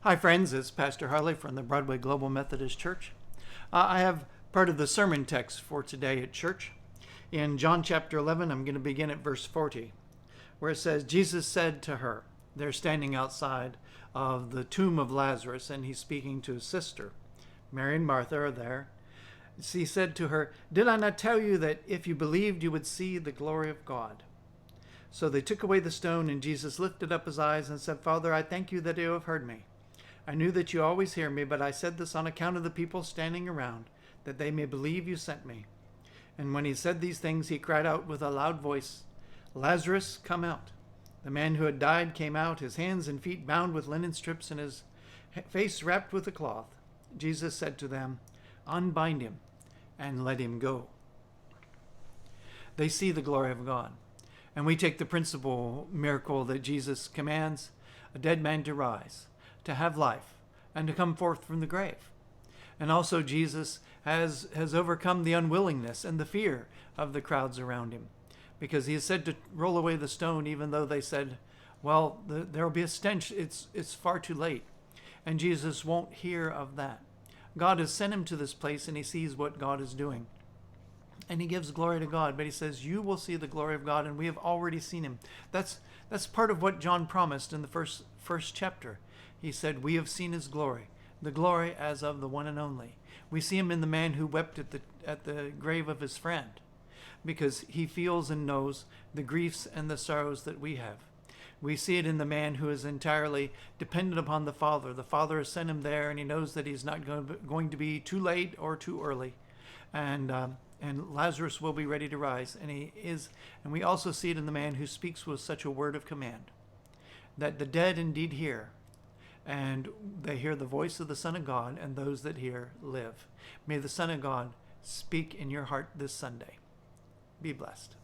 Hi, friends. It's Pastor Harley from the Broadway Global Methodist Church. I have part of the sermon text for today at church. In John chapter 11, I'm going to begin at verse 40, where it says, Jesus said to her, they're standing outside of the tomb of Lazarus, and he's speaking to his sister. Mary and Martha are there. He said to her, did I not tell you that if you believed, you would see the glory of God? So they took away the stone, and Jesus lifted up his eyes and said, Father, I thank you that you have heard me. I knew that you always hear me, but I said this on account of the people standing around, that they may believe you sent me. And when he said these things, he cried out with a loud voice, Lazarus, come out. The man who had died came out, his hands and feet bound with linen strips and his face wrapped with a cloth. Jesus said to them, unbind him and let him go. They see the glory of God. And we take the principal miracle that Jesus commands a dead man to rise, to have life, and to come forth from the grave. And also Jesus has overcome the unwillingness and the fear of the crowds around him, because he is said to roll away the stone, even though they said, well, there will be a stench, it's far too late. And Jesus won't hear of that. God has sent him to this place, and he sees what God is doing. And he gives glory to God, but he says, you will see the glory of God, and we have already seen him. That's part of what John promised in the first chapter. He said, we have seen his glory, the glory as of the one and only. We see him in the man who wept at the grave of his friend, because he feels and knows the griefs and the sorrows that we have. We see it in the man who is entirely dependent upon the Father. The Father has sent him there, and he knows that he's not going to be too late or too early. And Lazarus will be ready to rise, and he is. And we also see it in the man who speaks with such a word of command, that the dead indeed hear, and they hear the voice of the Son of God, and those that hear live. May the Son of God speak in your heart this Sunday. Be blessed.